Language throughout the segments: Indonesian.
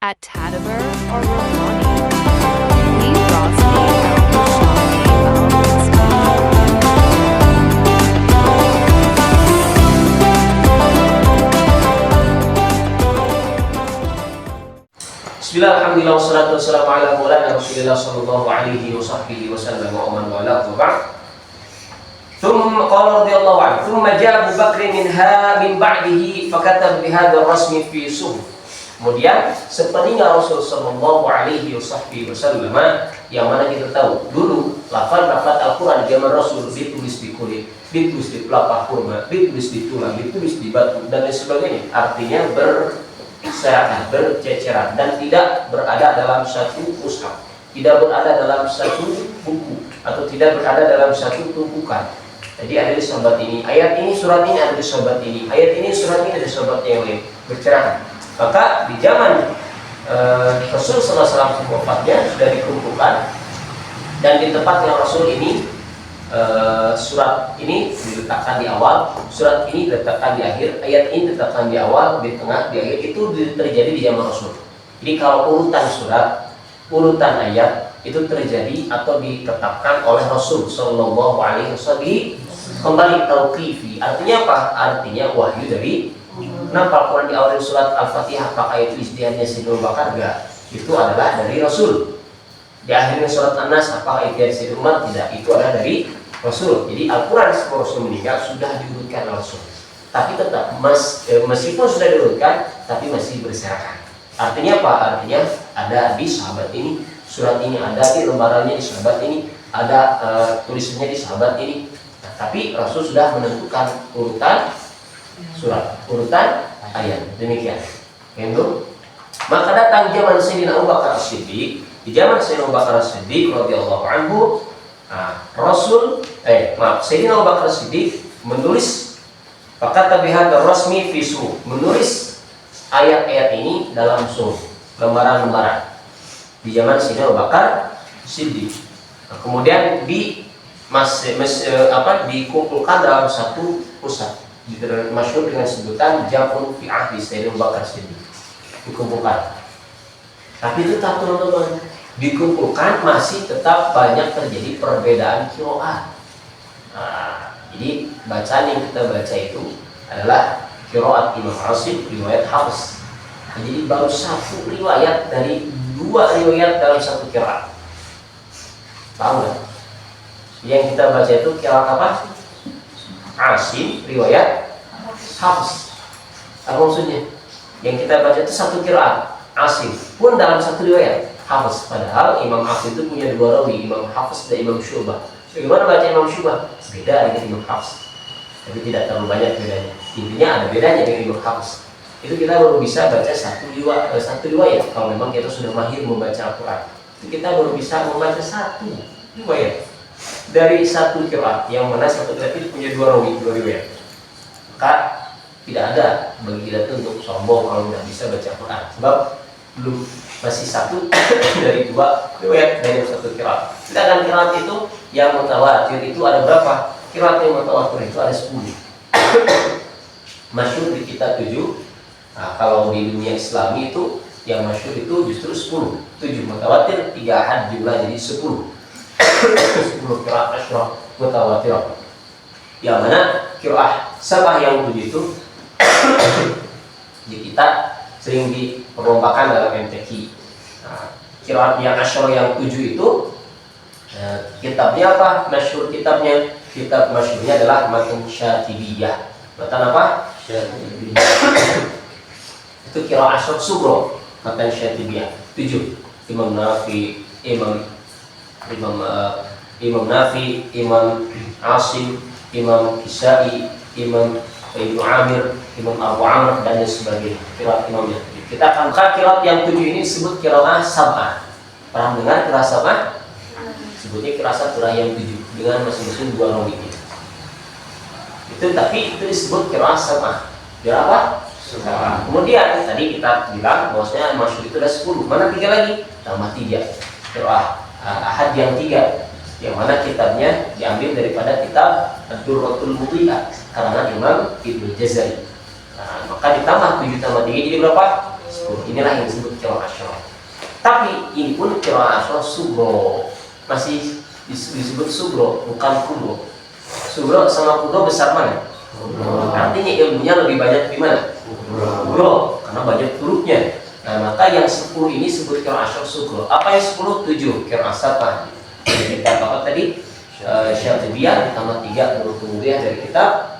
at Tadabur or Romani. Leave Rosny out Bismillah, alhamdulillah, wassalatu wassalamu ala maulana Rasulillah sallallahu alaihi wa sahbihi wa sallam wa man wala wa ba'd. Thumma qala radhiyallahu anhu, thumma ja'a Abu Bakr min ba'dihi fakataba bihadha ar-rasmi fi suhuf. Kemudian sepeninggal Rasul sallallahu alaihi wa sahbihi wa sallam, yang mana kita tahu dulu lafaz-lafaz Al-Qur'an di zaman Rasul ditulis di kulit, ditulis di pelepah kurma, ditulis di tulang, ditulis di batu dan lain sebagainya. Artinya berserakan, berceceran dan tidak berada dalam satu mushaf, tidak berada dalam satu buku atau tidak berada dalam satu tumpukan. Jadi ada di sahabat ini, ayat ini, surat ini ada di sahabat ini, ayat ini, surat ini ada di sahabat yang lain, bercerahan. Maka di zaman Rasul SAW wafatnya sudah dikumpulkan dan di tempat yang Rasul ini surat ini diletakkan di awal, surat ini diletakkan di akhir, ayat ini diletakkan di awal, di tengah, di akhir. Itu terjadi di zaman Rasul. Jadi kalau urutan surat, urutan ayat itu terjadi atau ditetapkan oleh Rasul Shallallahu Alaihi Wasallam kembali tauqifi. Artinya apa? Artinya wahyu dari. Kenapa Quran di awal surat Al-Fatihah pakai itu istihadnya Sayyidina Bakar? Enggak. Itu adalah dari Rasul. Di akhirnya surat An-Nas apakah itu dari Sayyidina Umar? Tidak. Itu adalah dari Rasul. Jadi Al-Quran sebelum Rasul meninggal sudah diurutkan oleh Rasul. Tapi tetap meskipun sudah diurutkan, tapi masih berserakan. Artinya apa? Artinya ada di sahabat ini, surat ini ada di lembarannya di sahabat ini, ada tulisannya di sahabat ini. Nah, tapi Rasul sudah menentukan urutan surat, urutan ayat. Demikian. Itu. Maka datang zaman Sayyidina Abu Bakar As-Siddiq. Di zaman Sayyidina Abu Bakar As-Siddiq radhiyallahu anhu, Sayyidina Abu Bakar As-Siddiq menulis fakata bihadar rasmi fi suhuf, menulis ayat-ayat ini dalam suhuf, lembaran-lembaran di zaman Sayyidina Abu Bakar As-Siddiq. Nah, kemudian dikumpulkan dalam satu pusat, masyhur dengan sebutan Jam'un fi ahdi Sayyidina Abu Bakar As-Siddiq. Dikumpulkan. Tapi tetap teman-teman, dikumpulkan masih tetap banyak terjadi perbedaan qiraat. Jadi bacaan yang kita baca itu adalah qiraat Imam Asim, riwayat Hafs. Jadi baru satu riwayat dari dua riwayat dalam satu qiraat. Paham nggak? Yang kita baca itu qiraat apa? Asim, riwayat Hafs. Apa maksudnya? Yang kita baca itu satu qiraat Asim pun dalam satu riwayat Hafs. Padahal Imam Asim itu punya dua rawi, Imam Hafs dan Imam Syu'bah. Bagaimana baca Imam Syu'bah? Beda dengan Imam Hafs, tapi tidak terlalu banyak bedanya. Intinya ada bedanya dengan Imam Hafs. Itu kita baru bisa baca satu riwayat. Kalau memang kita sudah mahir membaca Al-Quran, itu kita baru bisa membaca satu riwayat dari satu qiraat, yang mana satu qiraat itu punya dua rawi, dua riwayat. Maka tidak ada bagi kita itu untuk sombong kalau tidak bisa baca Al-Quran, sebab belum masih satu dari dua riwayat dari satu qiraat. Sedangkan qiraat itu yang mutawatir itu ada berapa? Qiraat yang mutawatir itu ada 10. Masyhur di kita 7. Nah, kalau di dunia Islami itu yang masyhur itu justru 10. 7 mutawatir, 3 ahad, jumlah jadi 10. 10 qiraat asyrah mutawatir. Yang mana qiraat sabah yang 7 itu di kita sering diperlombakan dalam MTQ. Qiraat yang asyrah yang 7 itu kitabnya apa? Masyhur kitabnya. Kitab masyhurnya adalah Matan Syatibiyah. Matan apa? Syatibiyah. Itu qiraat asyrah sughra, Matan Syatibiyah 7. Imam Nafi, Imam Nafi, Imam Asim, Imam Kisai, Imam Ibnu Amir, Imam Abu Amr dan sebagainya. Qiraat imamnya. Kita akan buka qiraat yang 7 ini disebut qiraat sab'ah. Pernah dengar qiraat sab'ah? Sebutnya qiraat surah yang 7 dengan masing-masing dua rawinya. Itu tapi itu disebut qiraat sab'ah. Qiraat apa? Sab'ah. Kemudian tadi kita bilang bahwasanya masyhur itu ada 10. Mana 3 lagi? Tambah 3. Qiraat ahad yang 3. Yang mana kitabnya diambil daripada kitab Ad-Durratul Mudhi'ah karangan Imam Ibnu Jazari. Nah, maka ditambah 7 tambah 3 jadi berapa? 10. 10. Inilah yang disebut qiraah asyarah. Tapi ini pun qiraah asyarah sugro, masih disebut sugro, bukan kubro. Sugro sama kubro besar mana? Artinya ilmunya lebih banyak di mana? Kubro, karena banyak hurufnya. Nah, maka yang 10 ini disebut qiraah asyarah sugro. Apa yang 10? 7 qiraah sabah. Kita apa tadi? Syatibiyah ditambah 3 huruf kemudian dari kitab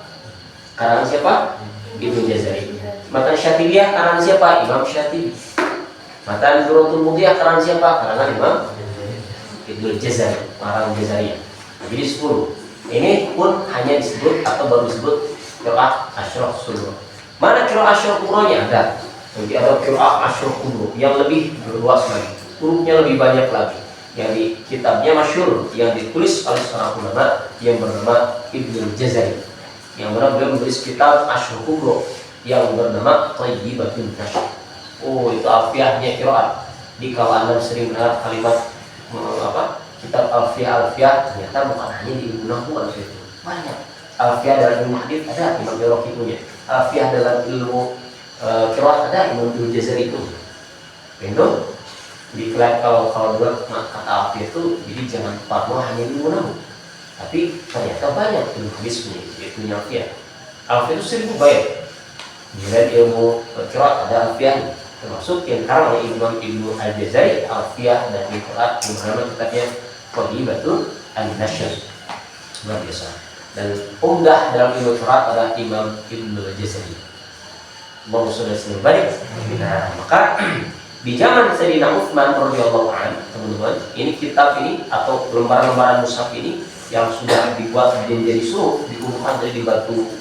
karangan siapa? Ibnu Jazari. Matan Syatibiyah karangan siapa? Imam Syatibi. Matan Durratul Mudiyah karangan siapa? Karangan Imam Ibnu Jazari, karangan Jazariyah. Jadi 10. Ini pun hanya disebut atau baru disebut qiraah asyarah sughra. Mana qiraah asyarah kubronya? Ada. Nanti ada qiraah asyarah kubro yang lebih berluas lagi. Hurufnya lebih banyak lagi. Yang di kitabnya masyhur, yang ditulis oleh seorang ulama yang bernama Ibnu Jazari. Yang mana beliau menulis kitab Asyarah Kubro yang bernama Thayyibatun Nashr. Oh, itu alfiahnya qiraat. Di kalangan sering mendengar kalimat kitab alfiah, ternyata bukan hanya di Ibnu Nahwu itu. Banyak. Alfiah dalam ilmu hadis ada Imam Iraqi punya. Alfiah dalam ilmu qiraat ada Imam Ibnu Jazari itu. Benar? Dikira kalau dua kata alfiah itu, jadi jangan parno hanya ilmu nahwu. Tapi ternyata banyak ilmu hadis punya, yaitu alfiah. Alfiah itu 1000 bait. Kemudian ilmu qiraat ada alfiah, termasuk yang karang oleh Imam Ibnu Al-Jazari, alfiah dan qiraat yang bernama kitabnya Thayyibatun Nashr. Luar biasa. Dan umdah dalam ilmu qiraat adalah Imam Ibnu Al-Jazari. Allahumma sholli ala sayyidina. Nah, maka di zaman Sayyidina Utsman radhiyallahu anhu, teman-teman, ini kitab ini atau lembaran-lembaran mushaf ini yang sudah dibuat menjadi suruh, dikumpulkan tadi di batu,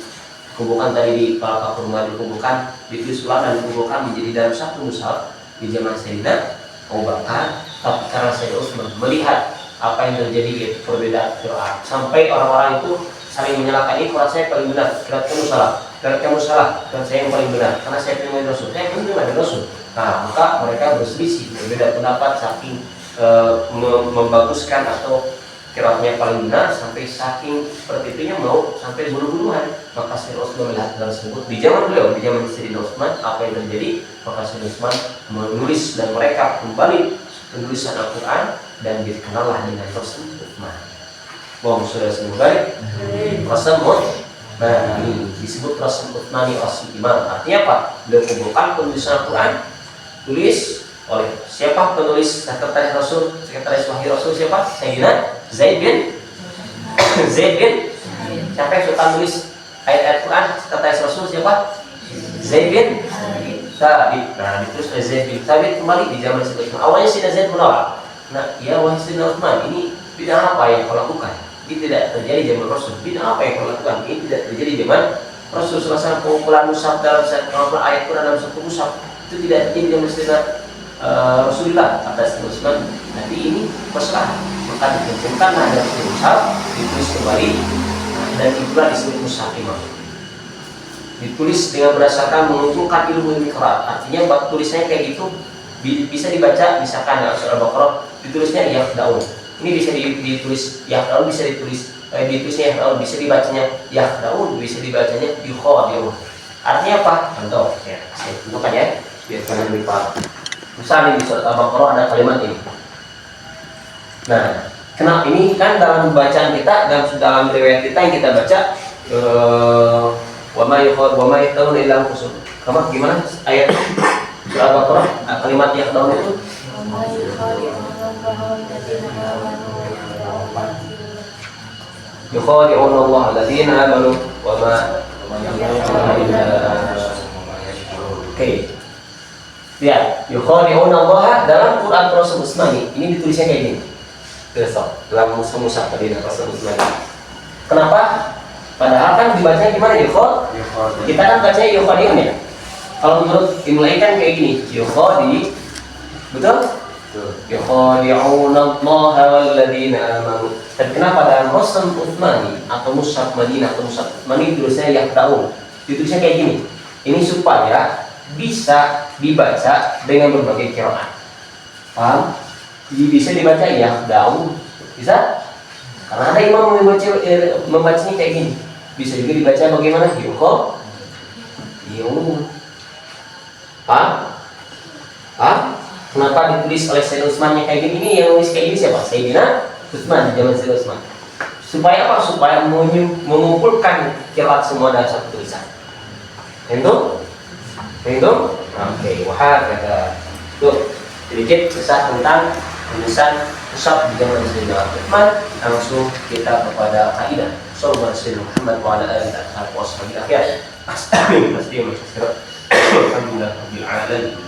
dikumpulkan tadi di palapa kurma, dikumpulkan ditulis ulang dan dikumpulkan menjadi dalam satu mushaf di zaman Sayyidina Abu Bakar. Tapi karena Sayyidina Utsman melihat apa yang terjadi, yaitu perbedaan qiraat, sampai orang-orang itu saling menyalahkan, ini qiraat saya paling benar, qiraat kamu salah, qiraat kamu salah, qiraat saya yang paling benar, karena saya terima dari Rasul, saya terima dari Rasul. Nah, maka mereka berselisih, berbeda pendapat, saking membaguskan atau qiraatnya paling benar, sampai saking seperti itunya mau sampai bunuh-bunuhan. Maka Sayyidina Utsman melihat hal tersebut di zaman beliau, di zaman Sayyidina Utsman, apa yang terjadi? Maka Sayyidina Utsman menulis dan mereka kembali penulisan Al-Quran dan dikenallah dengan Rasul Utsman. Wah, sudah semoga Rasul Nah, ini disebut Rasul Utsmani Rasul Imam. Artinya apa? Beliau kumpulkan penulisan Al-Quran, tulis oleh siapa penulis sekretaris Rasul, sekretaris wahyu Rasul siapa? Sayyidina Zaid bin siapa yang suka nulis ayat-ayat Quran, sekretaris Rasul siapa? Zaid bin Thabit. Nah, ditulis oleh Zaid bin Thabit kembali di zaman Sayyidina Utsman. Awalnya Sayyidina Zaid menolak. Nah, ya wahai Sayyidina Utsman, ini bid'ah apa yang kau lakukan? Ini tidak terjadi zaman Rasul. Bid'ah apa yang kau lakukan? Ini tidak terjadi zaman Rasul. Selesai pengumpulan mushaf dalam satu ayat Quran dalam satu mushaf itu tidak terjadi zaman Sayyidina Rasulullah, kata Sayyidina Utsman. Nanti ini masalah, maka dikumpulkanlah dalam satu mushaf, ditulis kembali, dan itulah disebut mushaf imam. Ditulis dengan berdasarkan mengumpulkan ilmu qiraat. Artinya bab tulisannya kayak gitu, bisa dibaca, misalkan dalam surah Al-Baqarah ditulisnya yahdaun. Ini bisa ditulis yahdaun, bisa ditulisnya yahdaun, bisa dibacanya yahdaun, bisa dibacanya yukhadiun. Artinya apa? Contoh, ya, saya tunjukkan ya, biar kalian lebih paham. Misalnya di surat Al-Baqarah ada kalimat ini. Nah, kenapa ini kan dalam bacaan kita, dalam riwayat kita yang kita baca, wa ma yahtawna illa anfusahum. Kamu gimana ayat surat Al-Baqarah kalimat yahtawna itu? Yukhadi'una Allah alladziina aamanu wa ma Oke. Lihat, yukhadi'una Allah dalam Quran Rasul Utsmani. Ini ditulisnya kayak gini. Dalam mushaf tadi Rasul Utsmani. Kenapa? Padahal kan dibacanya gimana yukhad? Kita kan bacanya yukhadi'un ya. Kalau menurut Imla'i kan kayak gini, yukhadi. Betul? Yukhadi'una Allah walladziina aamanu. Dan kenapa dalam Rasul Utsmani atau mushaf Madinah atau mushaf Utsmani tulisnya yahdaun. Ditulisnya kayak gini. Ini supaya bisa dibaca dengan berbagai qiraat. Paham? Jadi bisa dibaca yahdaun. Bisa? Karena ada imam membacanya kayak gini. Bisa juga dibaca bagaimana? Yukhadi'un. Paham? Kenapa ditulis oleh Sayyidina Utsman yang kayak gini? Yang nulis kayak gini siapa? Sayyidina Utsman di zaman Sayyidina Utsman. Supaya apa? Supaya mengumpulkan kirat semua dalam satu tulisan. Itu? Oke, wahakata. Tuh, sedikit kisah tentang tulisan musab di zaman Sayyidina Utsman. Langsung kita kepada kaidah. Sallallahu alaihi Muhammad wa ala alihi wa sahbihi. Amin. Alhamdulillah rabbil alamin.